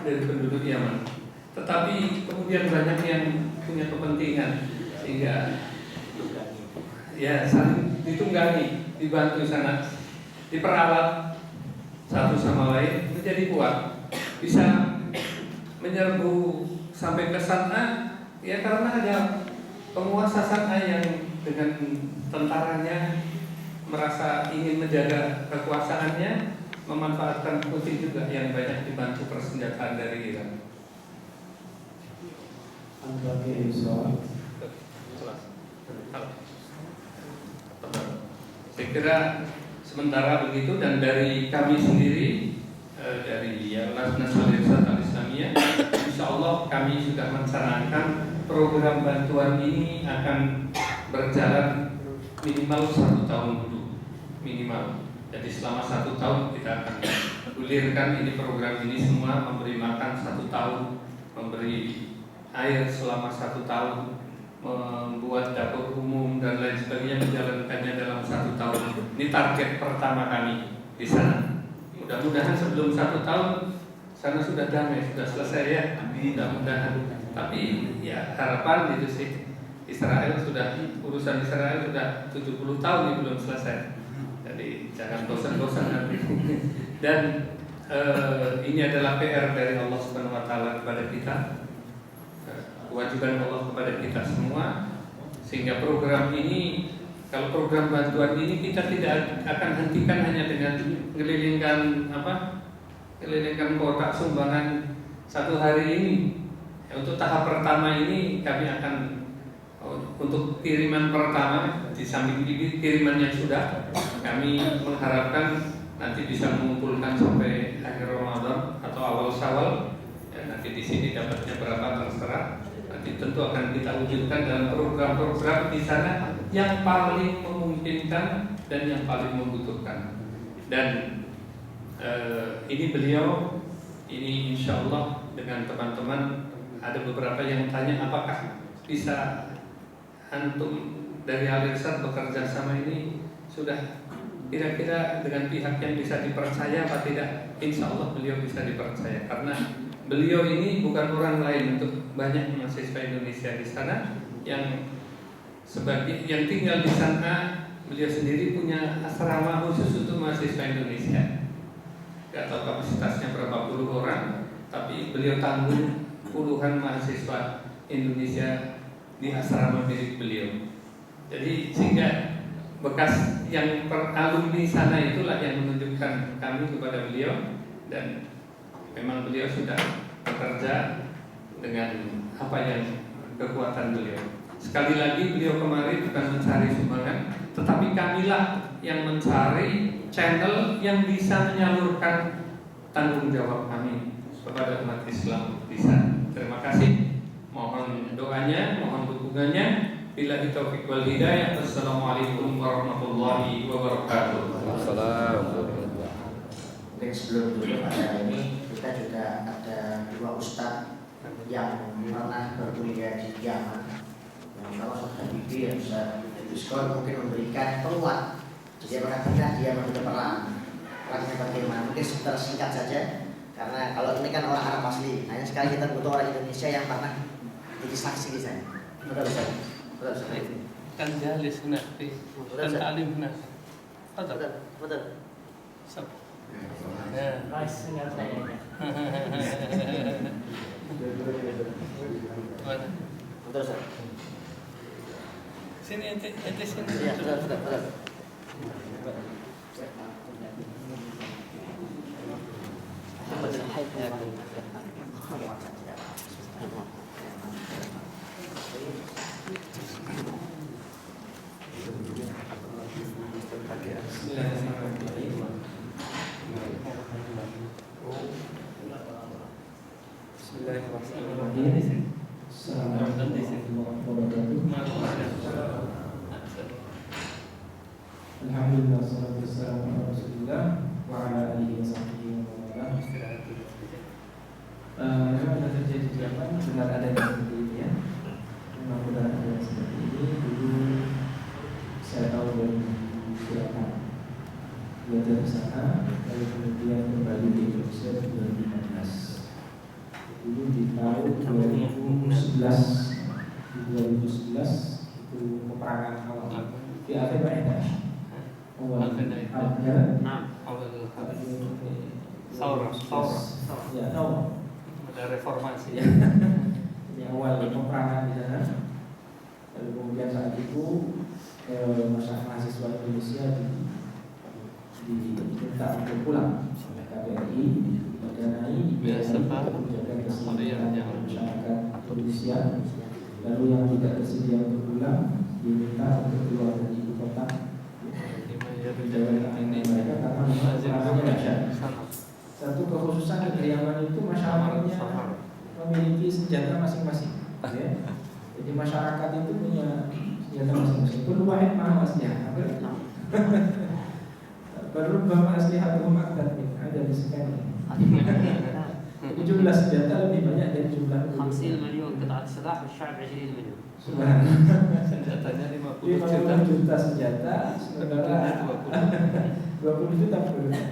dari penduduk Yaman. Tetapi kemudian banyak yang punya kepentingan sehingga ya saling ditunggangi, dibantu sana, diperalat satu sama lain menjadi kuat, bisa menyerbu sampai ke sana ya karena ada penguasa sana yang dengan tentaranya merasa ingin menjaga kekuasaannya, memanfaatkan Houthi juga yang banyak dibantu persenjataan dari Iran. Saya kira sementara begitu, dan dari kami sendiri dari Lajnah Syarikat Al-Islamiyah, insya Allah kami sudah mencanangkan program bantuan ini akan berjalan minimal 1 tahun dulu, minimal. Jadi selama 1 tahun kita akan gulirkan ini program ini semua, memberi makan 1 tahun, memberi air selama 1 tahun, membuat dapur umum dan lain sebagainya, menjalankannya dalam 1 tahun. Ini target pertama kami di sana. Mudah-mudahan sebelum 1 tahun sana sudah damai, sudah selesai ya. Mudah-mudahan. Tapi ya harapan itu sih. Israel sudah, urusan Israel sudah 70 tahun ini belum selesai. Jadi jangan bosan-bosan nanti. Dan ini adalah PR dari Allah Subhanahu Wa Taala kepada kita. Kewajiban Allah kepada kita semua, sehingga program ini, kalau program bantuan ini kita tidak akan hentikan hanya dengan kelilingkan kotak sumbangan 1 hari ini. Untuk tahap pertama ini kami akan untuk kiriman pertama, di samping kiriman yang sudah, kami mengharapkan nanti bisa mengumpulkan sampai akhir Ramadan atau awal Syawal. Ya, nanti di sini dapatnya berapa terserah. Nanti tentu akan kita wujudkan dalam program-program di sana yang paling memungkinkan dan yang paling membutuhkan. Dan ini beliau, ini insya Allah dengan teman-teman ada beberapa yang tanya apakah bisa antum dari Al-Irsyad bekerja sama ini sudah kira-kira dengan pihak yang bisa dipercaya apa tidak? Insya Allah beliau bisa dipercaya karena beliau ini bukan orang lain. Untuk banyak mahasiswa Indonesia di sana yang sebagai yang tinggal di sana, beliau sendiri punya asrama khusus untuk mahasiswa Indonesia. Gak tahu kapasitasnya berapa puluh orang, tapi beliau tanggung puluhan mahasiswa Indonesia di asrama milik beliau. Jadi sehingga bekas yang alumni sana itulah yang menunjukkan kami kepada beliau, dan memang beliau sudah bekerja dengan apa yang kekuatan beliau. Sekali lagi beliau kemarin bukan mencari sumbangan, tetapi kamilah yang mencari channel yang bisa menyalurkan tanggung jawab kami kepada umat Islam di sana. Terima kasih. Mohon doanya, mohon dukungannya. Billahi taufiq wal hidayah. Wassalamualaikum warahmatullahi wabarakatuh. Mungkin sebelum dulu pada ini kita juga ada 2 ustadz yang pernah berkuliah di Yaman. Yang pertama Ustaz Habibie dan Ustaz Yuskon mungkin memberikan penguat. Jadi apakah dia memberi perangnya bagaimana? Mungkin sebentar singkat saja. Karena kalau ini kan orang Arab asli, hanya sekali kita butuh orang Indonesia yang pernah jadi saksi di sana. Betul Ustaz? Betul Ustaz? Kan jalis huna, kan ta'lim huna. Betul. Sab. Betul Ustaz? Sini ente sini. Iya, betul. belajar di sana, lalu kemudian kembali di Indonesia 2015. Dulu di tahun 2011 itu peperangan awal di akhir Baidah awal ya ada reformasi ya. Ini awal peperangan di sana. Lalu kemudian saat itu mahasiswa Indonesia diminta untuk pulang oleh KBRI, didanai, menjaga keselamatan masyarakat Indonesia. Lalu yang tidak bersedia untuk pulang diminta untuk keluar dari ibu kota, menjaga keamanan mereka karena peperangannya dahsyat. Satu kekhususan negeri Yaman itu masyarakatnya memiliki senjata masing-masing. Ya. Jadi masyarakat itu punya senjata masing-masing. Kullu wahid ma'a aslihah. Berubah aslihatuhum akthar min ada di sekali. Jadi jumlah senjata lebih banyak dari jumlah 50 مليون قطعة سلاح والشعب 20 مليون. Subhanallah. senjatanya 50 juta senjata, sementara 20 juta penduduk.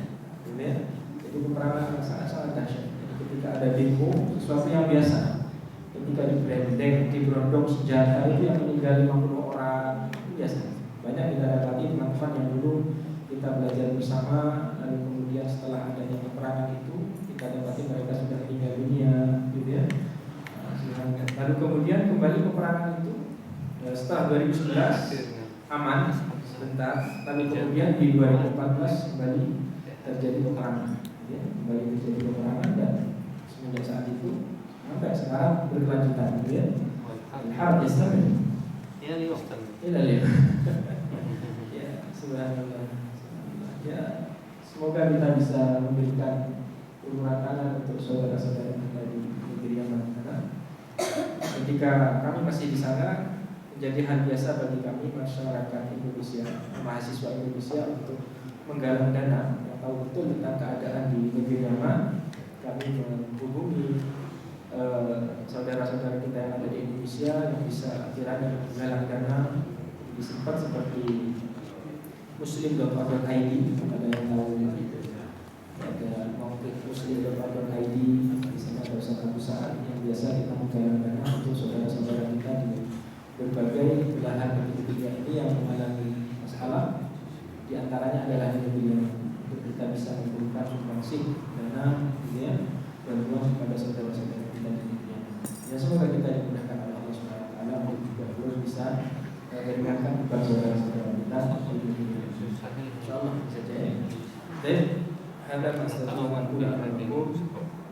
Ini ya. Jadi peperangan yang sangat dahsyat. Jadi ketika ada demo, sesuatu yang biasa. Ketika di berondong senjata itu yang meninggal 50 orang itu biasa. Banyak kita dapati teman-teman yang dulu kita belajar bersama, lalu kemudian setelah adanya peperangan itu kita dapati mereka sudah meninggal dunia, gitu ya. Lalu kemudian kembali peperangan itu setelah 2011 aman sebentar, lalu kemudian di 2014 kembali terjadi peperangan, ya, kembali terjadi peperangan dan semenjak saat itu sampai sekarang berkelanjutan, ya. Harus yastamir. Ya, Ya, subhanallah. Ya, semoga kita bisa memberikan uluran tangan untuk saudara-saudara kita di negeri Yaman. Ketika kami masih di sana, menjadi hal biasa bagi kami masyarakat Indonesia, mahasiswa Indonesia untuk menggalang dana yang tahu betul tentang keadaan di negeri Yaman. Kami menghubungi saudara-saudara kita yang ada di Indonesia yang bisa kiranya menggalang dana disimpan seperti muslim.org.id, ada yang tahu ada muslim.org.id, di sana ada usaha-usaha yang biasa kita menggalang dana untuk saudara-saudara kita di berbagai belahan dunia ini yang mengalami masalah. Di antaranya adalah negeri yang untuk kita bisa memberikan sumbangsi dana, ya, bantuan kepada saudara-saudara kita di negeri. Ya, semoga kita dimudahkan oleh Allah Subhanahu wa taala untuk juga terus bisa meringankan beban saudara-saudara kita di dunia. Insyaallah bisa jadi. Dan hada masalahnya qul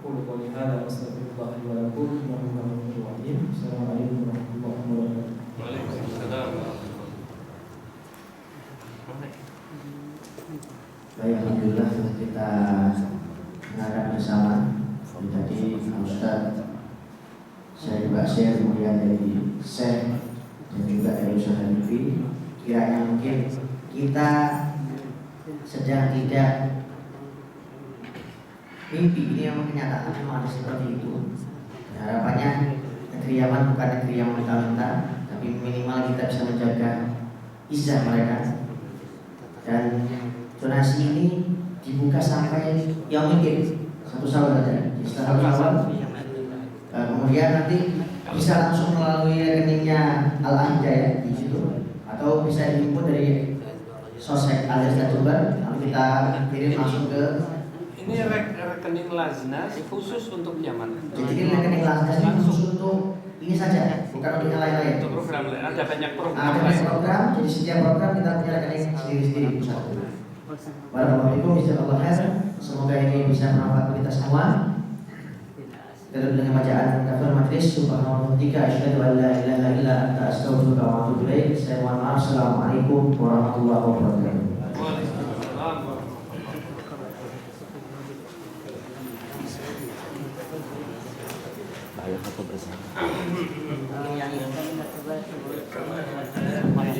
qul hada astaghfirullah wa lakum wa huwa rahim. Assalamualaikum warahmatullahi wabarakatuh. Waalaikumsalam. Baik, alhamdulillah sudah kita dengarkan bersama. Tadi Ustaz, saya juga share kemudian dari Syekh dan juga dari Ustaz Hanifi. Kiranya mungkin kita sedang tidak mimpi, ini memang kenyataan, memang ada seperti itu. Harapannya negeri Yaman bukan negeri yang mentah-mentah, tapi minimal kita bisa menjaga izah mereka. Dan donasi ini dibuka sampai yang mungkin 1 Syawal saja. Setelah 1 Syawal, kemudian nanti bisa langsung melalui rekeningnya Al-Hidayah di situ, atau bisa diinput dari sosmed Al-Hidayah Jember, nanti kita kirim langsung ke. Ini rekening Laznas khusus untuk Yaman. Jadi ini rekening Laznas ini khusus untuk ini saja, bukan untuk yang lain-lain. Untuk program lain, ada banyak program. Ada banyak program, jadi setiap program kita punya rekening sendiri-sendiri. Waalaikumsalam. Semoga ini bisa bermanfaat kita semua. Kita dengan bacaan kafir majlis subhanallah 3 asyhadu an la ilaha illa anta astaghfiruka wa atubu ilaik. Saya mohon maaf. Assalamualaikum warahmatullahi wabarakatuh. Waalaikumsalam.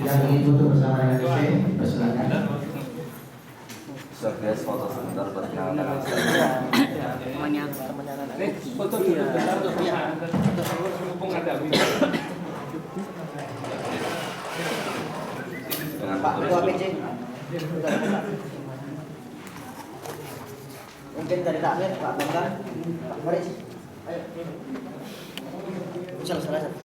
Yang ingin foto bersama dengan Syekh, persilakan. Guys, foto sebentar buat Foto dulu bentar untuk mumpung ada video. Pak, 2 PC. Mungkin dari Takmir, Pak Bambang. Mari. Ayo. Insya Allah selesai.